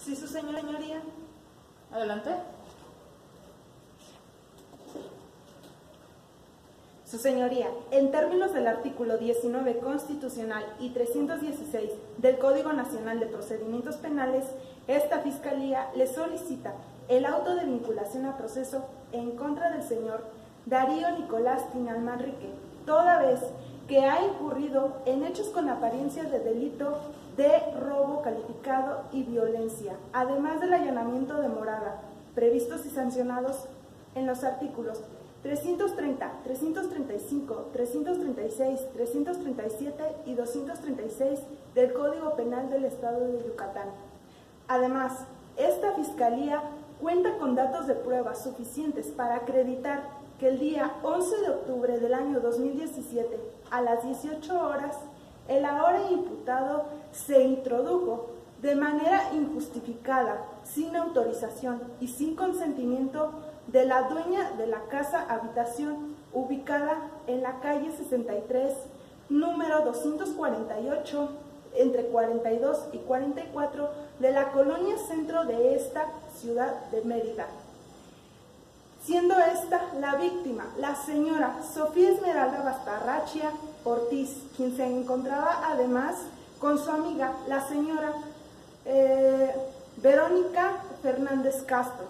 Sí, su señoría. Adelante. Su señoría, en términos del artículo 19 constitucional y 316 del Código Nacional de Procedimientos Penales, esta Fiscalía le solicita el auto de vinculación a proceso en contra del señor Darío Nicolás Tinal Manrique, toda vez que ha incurrido en hechos con apariencia de delito de robo calificado y violencia, además del allanamiento de morada, previstos y sancionados en los artículos 330, 335, 336, 337 y 236 del Código Penal del Estado de Yucatán. Además, esta Fiscalía cuenta con datos de prueba suficientes para acreditar que el día 11 de octubre del año 2017, a las 18 horas, el ahora imputado se introdujo de manera injustificada, sin autorización y sin consentimiento de la dueña de la casa habitación ubicada en la calle 63, número 248, entre 42 y 44 de la colonia centro de esta ciudad de Mérida. Siendo esta la víctima, la señora Sofía Esmeralda Bastarrachia Ortiz, quien se encontraba además con su amiga, la señora Verónica Fernández Castro,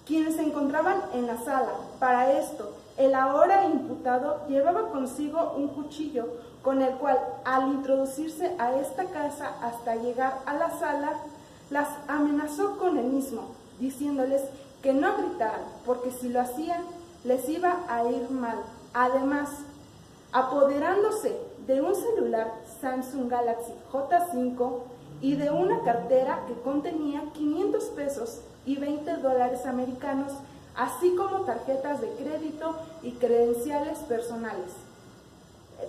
quienes se encontraban en la sala. Para esto, el ahora imputado llevaba consigo un cuchillo con el cual, al introducirse a esta casa hasta llegar a la sala, las amenazó con el mismo, diciéndoles que no gritaran, porque si lo hacían, les iba a ir mal. Además, apoderándose de un celular Samsung Galaxy J5 y de una cartera que contenía 500 pesos y 20 dólares americanos, así como tarjetas de crédito y credenciales personales.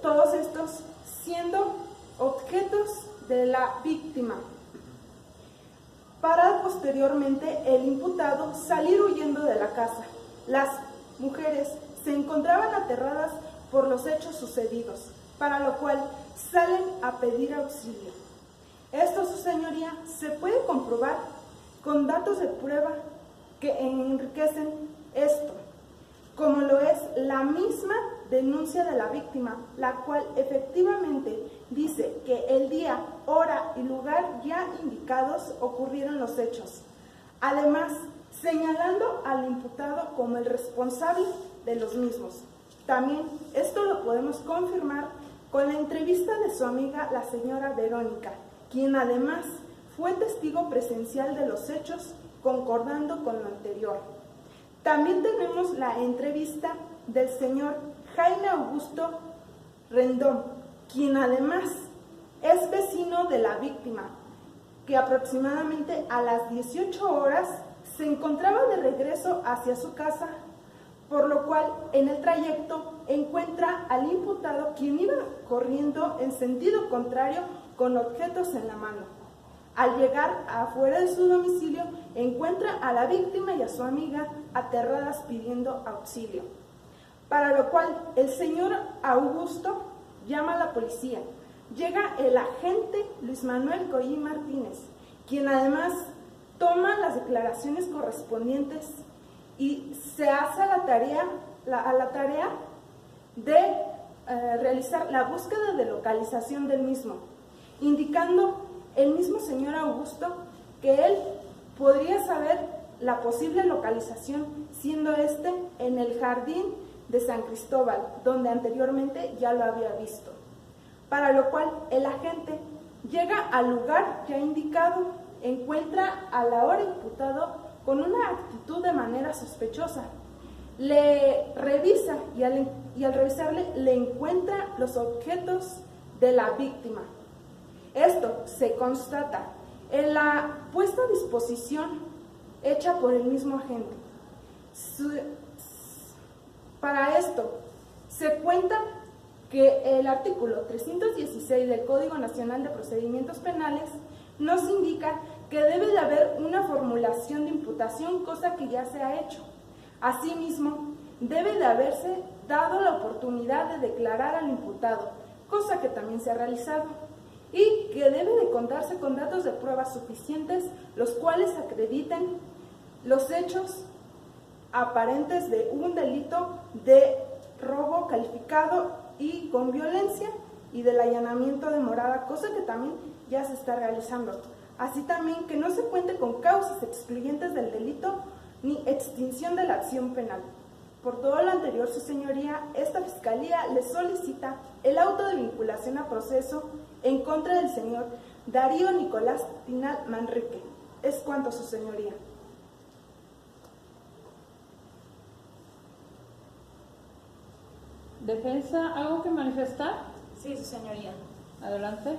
Todos estos siendo objetos de la víctima, para posteriormente el imputado salir huyendo de la casa. Las mujeres se encontraban aterradas por los hechos sucedidos, para lo cual salen a pedir auxilio. Esto, su señoría, se puede comprobar con datos de prueba que enriquecen esto, como lo es la misma denuncia de la víctima, la cual efectivamente dice que el día, hora y lugar ya indicados ocurrieron los hechos, además señalando al imputado como el responsable de los mismos. También esto lo podemos confirmar con la entrevista de su amiga, la señora Verónica, quien además fue testigo presencial de los hechos, concordando con lo anterior. También tenemos la entrevista del señor Jaime Augusto Rendón, quien además es vecino de la víctima, que aproximadamente a las 18 horas se encontraba de regreso hacia su casa, por lo cual en el trayecto encuentra al imputado, quien iba corriendo en sentido contrario con objetos en la mano. Al llegar afuera de su domicilio, encuentra a la víctima y a su amiga aterradas pidiendo auxilio, para lo cual el señor Augusto llama a la policía. Llega el agente Luis Manuel Coí Martínez, quien además toma las declaraciones correspondientes y se hace a la tarea de realizar la búsqueda de localización del mismo, indicando el mismo señor Augusto que él podría saber la posible localización, siendo este en el jardín de San Cristóbal, donde anteriormente ya lo había visto. Para lo cual el agente llega al lugar ya indicado, encuentra al ahora imputado con una actitud de manera sospechosa. Le revisa y al revisarle le encuentra los objetos de la víctima. Esto se constata en la puesta a disposición hecha por el mismo agente. Para esto se cuenta que el artículo 316 del Código Nacional de Procedimientos Penales nos indica que debe de haber una formulación de imputación, cosa que ya se ha hecho. Asimismo, debe de haberse dado la oportunidad de declarar al imputado, cosa que también se ha realizado. y que debe de contarse con datos de pruebas suficientes, los cuales acrediten los hechos aparentes de un delito de robo calificado y con violencia y del allanamiento de morada, cosa que también ya se está realizando. Así también que no se cuente con causas excluyentes del delito ni extinción de la acción penal. Por todo lo anterior, su señoría, esta Fiscalía le solicita el auto de vinculación a proceso en contra del señor Darío Nicolás Tinal Manrique. Es cuanto, su señoría. ¿Defensa, algo que manifestar? Sí, su señoría. Adelante.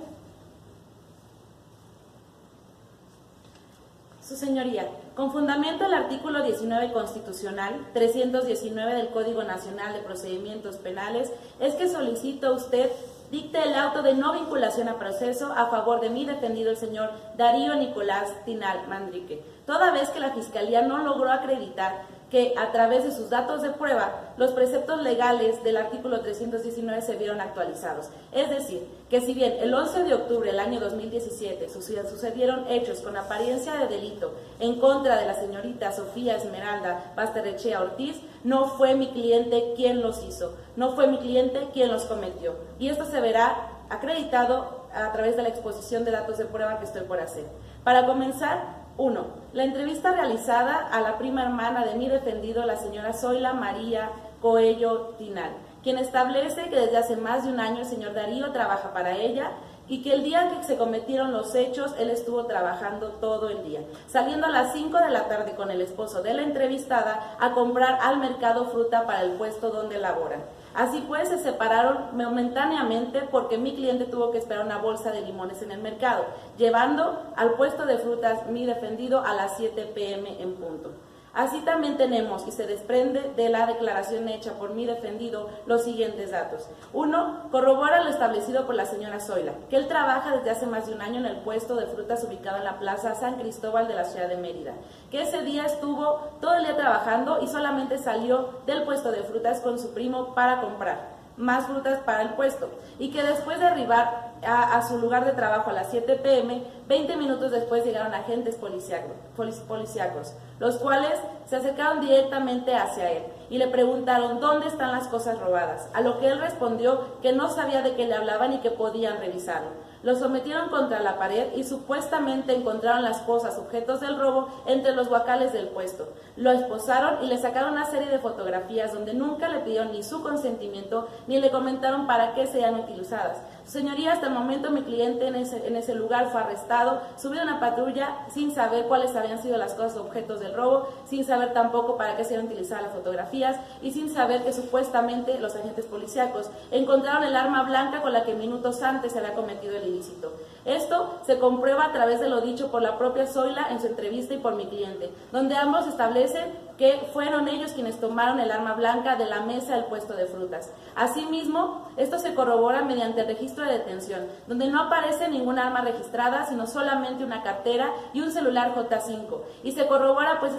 Su señoría, con fundamento el artículo 19 constitucional, 319 del Código Nacional de Procedimientos Penales, es que solicito a usted dicte el auto de no vinculación a proceso a favor de mi defendido el señor Darío Nicolás Tinal Manrique, toda vez que la Fiscalía no logró acreditar que a través de sus datos de prueba los preceptos legales del artículo 319 se vieron actualizados. Es decir, que si bien el 11 de octubre del año 2017 sucedieron hechos con apariencia de delito en contra de la señorita Sofía Esmeralda Basterrechea Ortiz, no fue mi cliente quien los hizo, no fue mi cliente quien los cometió. Y esto se verá acreditado a través de la exposición de datos de prueba que estoy por hacer. Para comenzar, 1. La entrevista realizada a la prima hermana de mi defendido, la señora Zoila María Coello Tinal, quien establece que desde hace más de un año el señor Darío trabaja para ella y que el día que se cometieron los hechos, él estuvo trabajando todo el día, saliendo a las 5 de la tarde con el esposo de la entrevistada a comprar al mercado fruta para el puesto donde laboran. Así pues, se separaron momentáneamente porque mi cliente tuvo que esperar una bolsa de limones en el mercado, llevando al puesto de frutas mi defendido a las 7 p.m. en punto. Así también tenemos, y se desprende de la declaración hecha por mi defendido, los siguientes datos. 1. Corrobora lo establecido por la señora Zoila, que él trabaja desde hace más de un año en el puesto de frutas ubicado en la Plaza San Cristóbal de la ciudad de Mérida, que ese día estuvo todo el día trabajando y solamente salió del puesto de frutas con su primo para comprar más frutas para el puesto, y que después de arribar a su lugar de trabajo a las 7 p.m., 20 minutos después llegaron agentes policíacos, los cuales se acercaron directamente hacia él y le preguntaron dónde están las cosas robadas, a lo que él respondió que no sabía de qué le hablaban y que podían revisarlo. Lo sometieron contra la pared y supuestamente encontraron las cosas, objetos del robo, entre los guacales del puesto. Lo esposaron y le sacaron una serie de fotografías donde nunca le pidieron ni su consentimiento ni le comentaron para qué sean utilizadas. Señoría, hasta el momento mi cliente en ese lugar fue arrestado, subió a una patrulla sin saber cuáles habían sido las cosas, objetos del robo, sin saber tampoco para qué se iban a utilizar las fotografías y sin saber que supuestamente los agentes policíacos encontraron el arma blanca con la que minutos antes se había cometido el ilícito. Esto se comprueba a través de lo dicho por la propia Zoila en su entrevista y por mi cliente, donde ambos establecen que fueron ellos quienes tomaron el arma blanca de la mesa del puesto de frutas. Asimismo, esto se corrobora mediante el registro de detención, donde no aparece ningún arma registrada, sino solamente una cartera y un celular J5, y se corrobora pues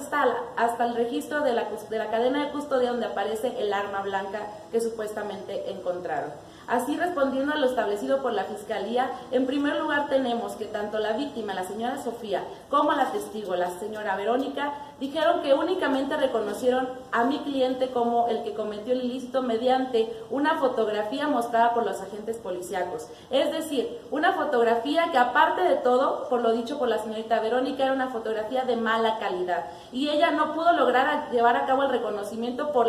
hasta el registro de la cadena de custodia donde aparece el arma blanca que supuestamente encontraron. Así, respondiendo a lo establecido por la Fiscalía, en primer lugar tenemos que tanto la víctima, la señora Sofía, como la testigo, la señora Verónica, dijeron que únicamente reconocieron a mi cliente como el que cometió el ilícito mediante una fotografía mostrada por los agentes policíacos. Es decir, una fotografía que aparte de todo, por lo dicho por la señorita Verónica, era una fotografía de mala calidad. Y ella no pudo lograr llevar a cabo el reconocimiento por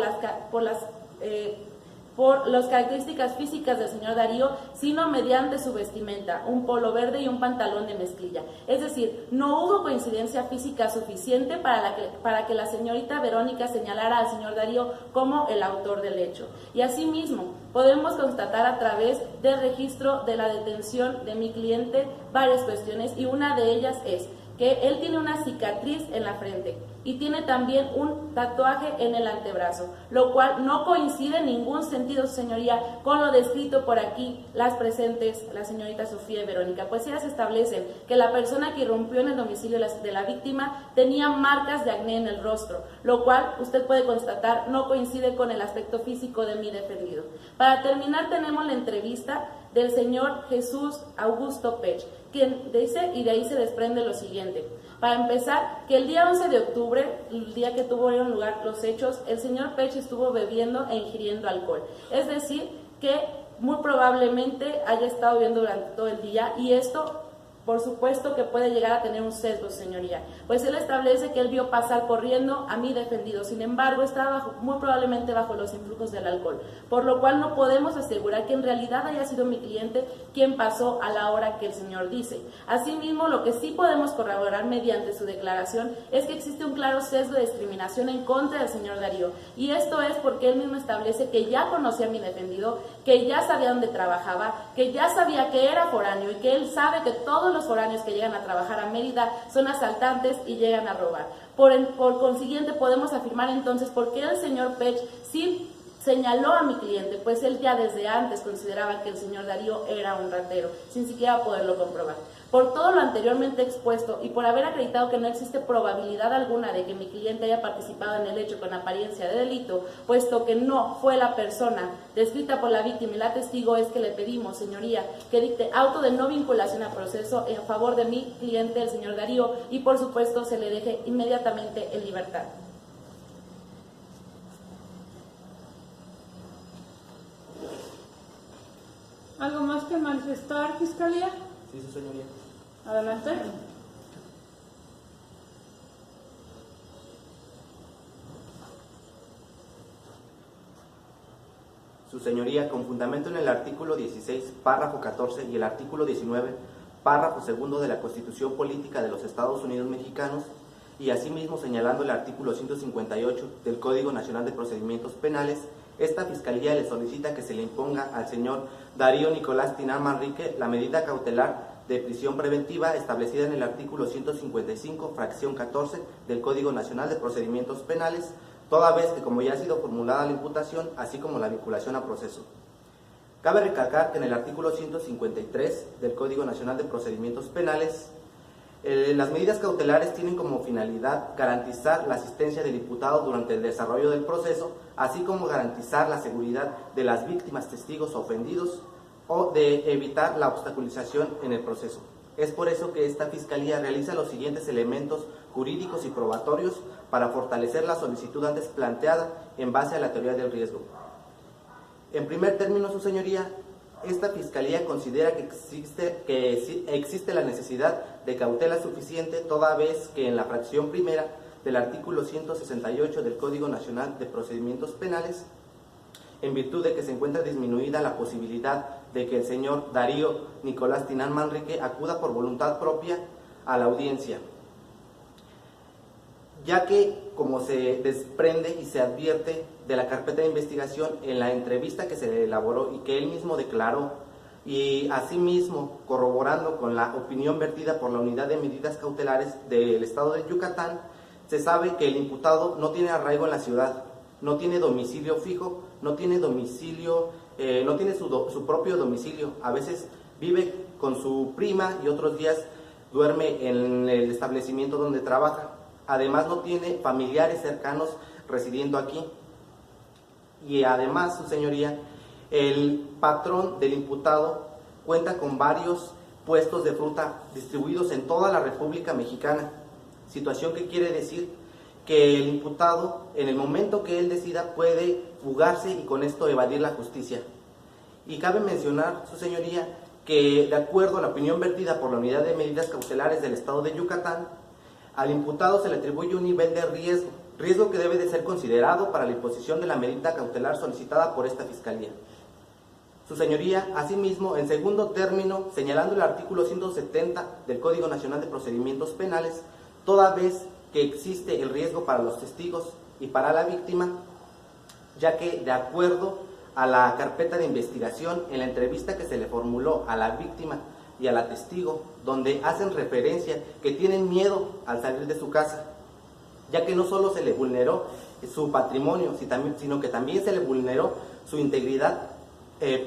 las características físicas del señor Darío, sino mediante su vestimenta, un polo verde y un pantalón de mezclilla. Es decir, no hubo coincidencia física suficiente para que la señorita Verónica señalara al señor Darío como el autor del hecho. Y asimismo, podemos constatar a través del registro de la detención de mi cliente varias cuestiones, y una de ellas es que él tiene una cicatriz en la frente, y tiene también un tatuaje en el antebrazo, lo cual no coincide en ningún sentido, su señoría, con lo descrito por aquí las presentes, la señorita Sofía y Verónica, pues ellas establecen que la persona que irrumpió en el domicilio de la víctima tenía marcas de acné en el rostro, lo cual usted puede constatar no coincide con el aspecto físico de mi defendido. Para terminar, tenemos la entrevista del señor Jesús Augusto Pech, quien dice, y de ahí se desprende lo siguiente. Para empezar, que el día 11 de octubre, el día que tuvieron lugar los hechos, el señor Pech estuvo bebiendo e ingiriendo alcohol. Es decir, que muy probablemente haya estado bebiendo durante todo el día, y esto, por supuesto, que puede llegar a tener un sesgo, señoría, pues él establece que él vio pasar corriendo a mi defendido. Sin embargo, estaba muy probablemente bajo los influjos del alcohol, por lo cual no podemos asegurar que en realidad haya sido mi cliente quien pasó a la hora que el señor dice. Asimismo, lo que sí podemos corroborar mediante su declaración es que existe un claro sesgo de discriminación en contra del señor Darío, y esto es porque él mismo establece que ya conocía a mi defendido, que ya sabía dónde trabajaba, que ya sabía que era foráneo y que él sabe que todos los foráneos que llegan a trabajar a Mérida son asaltantes y llegan a robar. Por consiguiente, podemos afirmar entonces por qué el señor Pech sí señaló a mi cliente, pues él ya desde antes consideraba que el señor Darío era un ratero, sin siquiera poderlo comprobar. Por todo lo anteriormente expuesto y por haber acreditado que no existe probabilidad alguna de que mi cliente haya participado en el hecho con apariencia de delito, puesto que no fue la persona descrita por la víctima y la testigo, es que le pedimos, señoría, que dicte auto de no vinculación a proceso en favor de mi cliente, el señor Darío, y por supuesto se le deje inmediatamente en libertad. ¿Algo más que manifestar, Fiscalía? Sí, su señoría. Adelante. Su señoría, con fundamento en el artículo 16, párrafo 14 y el artículo 19, párrafo segundo de la Constitución Política de los Estados Unidos Mexicanos, y asimismo señalando el artículo 158 del Código Nacional de Procedimientos Penales, esta Fiscalía le solicita que se le imponga al señor Darío Nicolás Tinán Manrique la medida cautelar de prisión preventiva establecida en el artículo 155, fracción 14 del Código Nacional de Procedimientos Penales, toda vez que, como ya ha sido formulada la imputación, así como la vinculación a proceso. Cabe recalcar que en el artículo 153 del Código Nacional de Procedimientos Penales, las medidas cautelares tienen como finalidad garantizar la asistencia del imputado durante el desarrollo del proceso, así como garantizar la seguridad de las víctimas, testigos o ofendidos, o de evitar la obstaculización en el proceso. Es por eso que esta Fiscalía realiza los siguientes elementos jurídicos y probatorios para fortalecer la solicitud antes planteada en base a la teoría del riesgo. En primer término, su señoría, esta Fiscalía considera que existe la necesidad de cautela suficiente, toda vez que en la fracción primera del artículo 168 del Código Nacional de Procedimientos Penales, en virtud de que se encuentra disminuida la posibilidad de que el señor Darío Nicolás Tinán Manrique acuda por voluntad propia a la audiencia, ya que, como se desprende y se advierte de la carpeta de investigación en la entrevista que se le elaboró y que él mismo declaró, y asimismo corroborando con la opinión vertida por la Unidad de Medidas Cautelares del Estado de Yucatán, se sabe que el imputado no tiene arraigo en la ciudad, no tiene domicilio fijo, no tiene su propio domicilio. A veces vive con su prima y otros días duerme en el establecimiento donde trabaja. Además, no tiene familiares cercanos residiendo aquí. Y además, su señoría, el patrón del imputado cuenta con varios puestos de fruta distribuidos en toda la República Mexicana, situación que quiere decir que el imputado, en el momento que él decida, puede fugarse y con esto evadir la justicia. Y cabe mencionar, su señoría, que de acuerdo a la opinión vertida por la Unidad de Medidas Cautelares del Estado de Yucatán, al imputado se le atribuye un nivel de riesgo que debe de ser considerado para la imposición de la medida cautelar solicitada por esta Fiscalía. Su señoría, asimismo, en segundo término, señalando el artículo 170 del Código Nacional de Procedimientos Penales, toda vez que existe el riesgo para los testigos y para la víctima, ya que de acuerdo a la carpeta de investigación, en la entrevista que se le formuló a la víctima y a la testigo, donde hacen referencia que tienen miedo al salir de su casa, ya que no solo se le vulneró su patrimonio, sino que también se le vulneró su integridad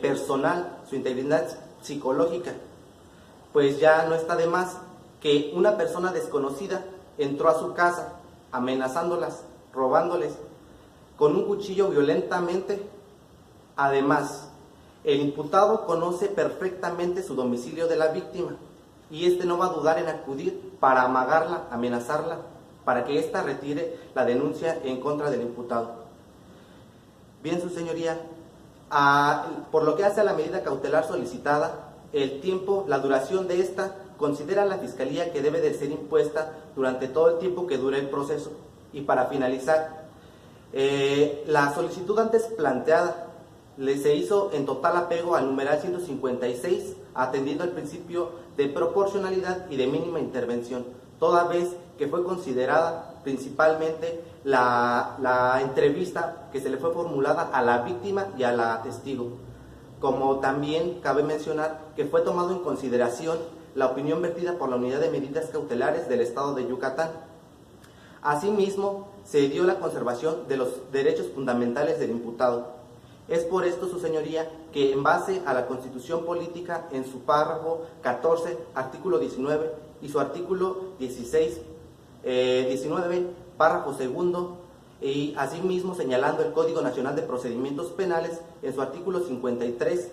personal, su integridad psicológica. Pues ya no está de más que una persona desconocida entró a su casa amenazándolas, robándoles con un cuchillo violentamente. Además, el imputado conoce perfectamente su domicilio de la víctima y este no va a dudar en acudir para amagarla, amenazarla, para que ésta retire la denuncia en contra del imputado. Bien, su señoría, por lo que hace a la medida cautelar solicitada, el tiempo, la duración de esta, considera la Fiscalía que debe de ser impuesta durante todo el tiempo que dure el proceso. Y para finalizar, la solicitud antes planteada se hizo en total apego al numeral 156, atendiendo al principio de proporcionalidad y de mínima intervención, toda vez que fue considerada principalmente la entrevista que se le fue formulada a la víctima y a la testigo. Como también cabe mencionar que fue tomado en consideración la opinión vertida por la Unidad de Medidas Cautelares del Estado de Yucatán. Asimismo, se dio la conservación de los derechos fundamentales del imputado. Es por esto, su señoría, que en base a la Constitución Política, en su párrafo 14, artículo 19, y su artículo 19, párrafo segundo, y asimismo señalando el Código Nacional de Procedimientos Penales, en su artículo 53,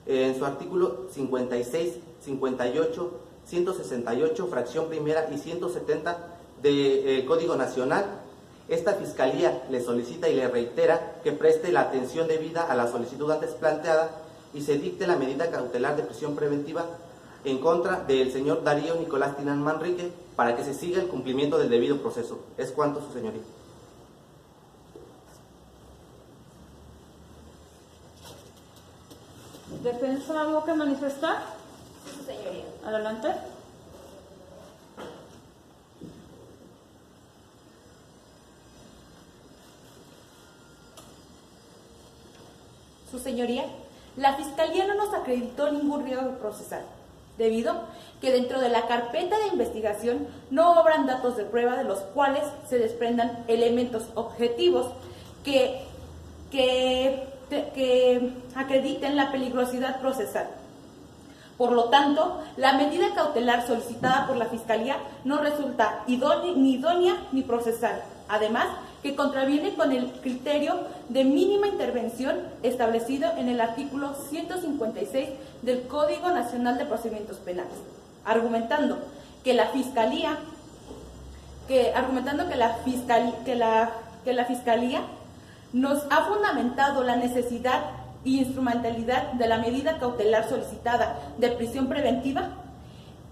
en su artículo 56, 58, 168, fracción primera y 170 del Código Nacional, esta Fiscalía le solicita y le reitera que preste la atención debida a la solicitud antes planteada y se dicte la medida cautelar de prisión preventiva en contra del señor Darío Nicolás Tinán Manrique para que se siga el cumplimiento del debido proceso. Es cuanto, su señoría. ¿Defensa algo que manifestar? Sí, su señoría. Adelante. Su señoría, la Fiscalía no nos acreditó ningún riesgo procesal, debido que dentro de la carpeta de investigación no obran datos de prueba de los cuales se desprendan elementos objetivos que acrediten la peligrosidad procesal. Por lo tanto, la medida cautelar solicitada por la Fiscalía no resulta ni idónea ni procesal. Además, que contraviene con el criterio de mínima intervención establecido en el artículo 156 del Código Nacional de Procedimientos Penales, argumentando que la Fiscalía nos ha fundamentado la necesidad y instrumentalidad de la medida cautelar solicitada de prisión preventiva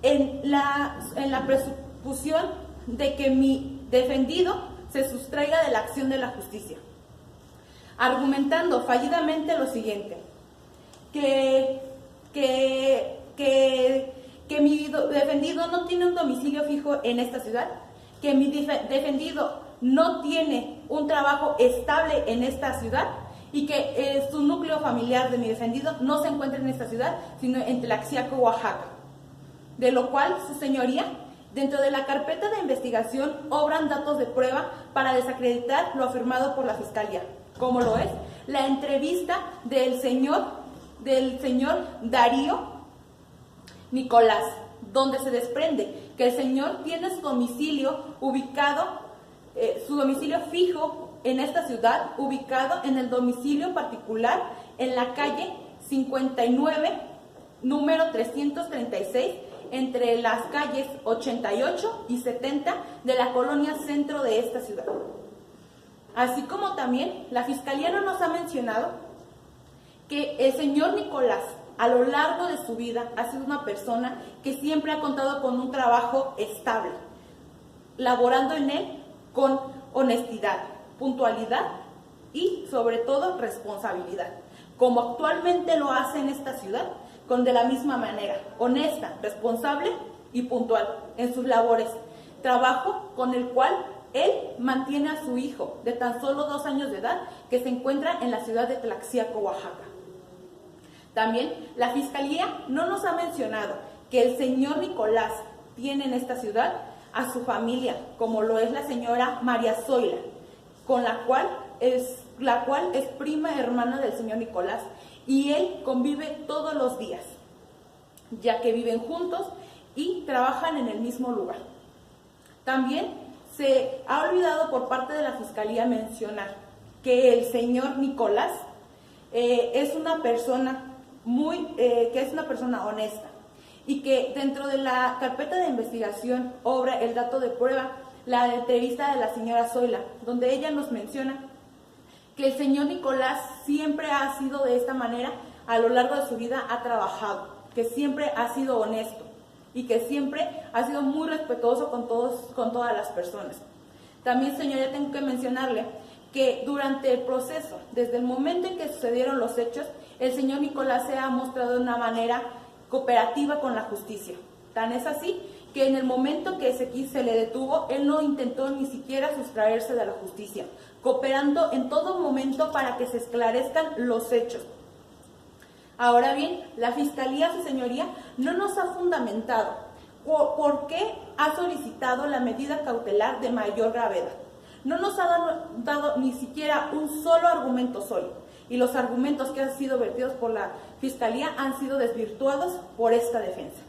en la presuposición de que mi defendido se sustraiga de la acción de la justicia, argumentando fallidamente lo siguiente, que mi defendido no tiene un domicilio fijo en esta ciudad, que mi defendido no tiene un trabajo estable en esta ciudad y que su núcleo familiar de mi defendido no se encuentra en esta ciudad, sino en Tlaxiaco, Oaxaca. De lo cual, su señoría, dentro de la carpeta de investigación obran datos de prueba para desacreditar lo afirmado por la Fiscalía, como lo es la entrevista del señor Darío Nicolás, donde se desprende que el señor tiene su domicilio fijo en esta ciudad, ubicado en el domicilio particular en la calle 59, número 336, entre las calles 88 y 70 de la colonia centro de esta ciudad. Así como también la Fiscalía no nos ha mencionado que el señor Nicolás, a lo largo de su vida, ha sido una persona que siempre ha contado con un trabajo estable, laborando en él con honestidad, puntualidad y, sobre todo, responsabilidad, como actualmente lo hace en esta ciudad, con de la misma manera, honesta, responsable y puntual en sus labores, trabajo con el cual él mantiene a su hijo de tan solo 2 años de edad que se encuentra en la ciudad de Tlaxiaco, Oaxaca. También la Fiscalía no nos ha mencionado que el señor Nicolás tiene en esta ciudad a su familia, como lo es la señora María Zoila, con la cual es prima hermana del señor Nicolás, y él convive todos los días, ya que viven juntos y trabajan en el mismo lugar. También se ha olvidado por parte de la Fiscalía mencionar que el señor Nicolás es una persona honesta, y que dentro de la carpeta de investigación obra el dato de prueba la entrevista de la señora Zoila, donde ella nos menciona que el señor Nicolás siempre ha sido de esta manera, a lo largo de su vida ha trabajado, que siempre ha sido honesto y que siempre ha sido muy respetuoso con todas las personas. También, señoría, tengo que mencionarle que durante el proceso, desde el momento en que sucedieron los hechos, el señor Nicolás se ha mostrado de una manera cooperativa con la justicia. Tan es así que en el momento que se le detuvo, él no intentó ni siquiera sustraerse de la justicia, cooperando en todo momento para que se esclarezcan los hechos. Ahora bien, la Fiscalía, su señoría, no nos ha fundamentado por qué ha solicitado la medida cautelar de mayor gravedad. No nos ha dado ni siquiera un solo argumento sólido, y los argumentos que han sido vertidos por la Fiscalía han sido desvirtuados por esta defensa.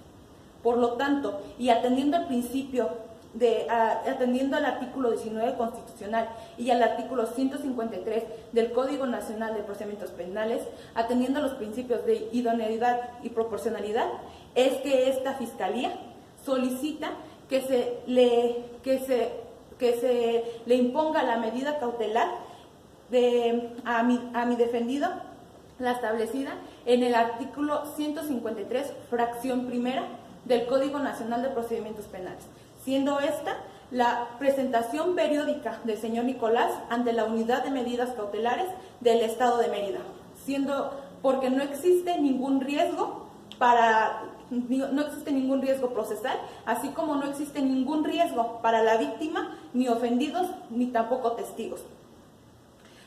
Por lo tanto, y atendiendo al artículo 19 constitucional y al artículo 153 del Código Nacional de Procedimientos Penales, atendiendo a los principios de idoneidad y proporcionalidad, es que esta Fiscalía solicita que se le imponga la medida cautelar a mi defendido, la establecida en el artículo 153, fracción primera del Código Nacional de Procedimientos Penales, siendo esta la presentación periódica del señor Nicolás ante la Unidad de Medidas Cautelares del Estado de Mérida, porque no existe ningún riesgo procesal, así como no existe ningún riesgo para la víctima, ni ofendidos, ni tampoco testigos.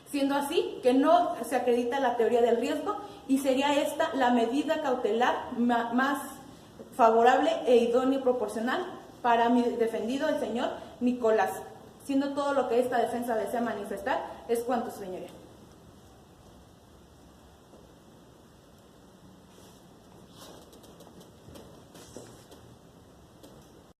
Siendo así que no se acredita la teoría del riesgo, y sería esta la medida cautelar más favorable e idónea y proporcional para mi defendido, el señor Nicolás. Siendo todo lo que esta defensa desea manifestar, es cuanto, señoría.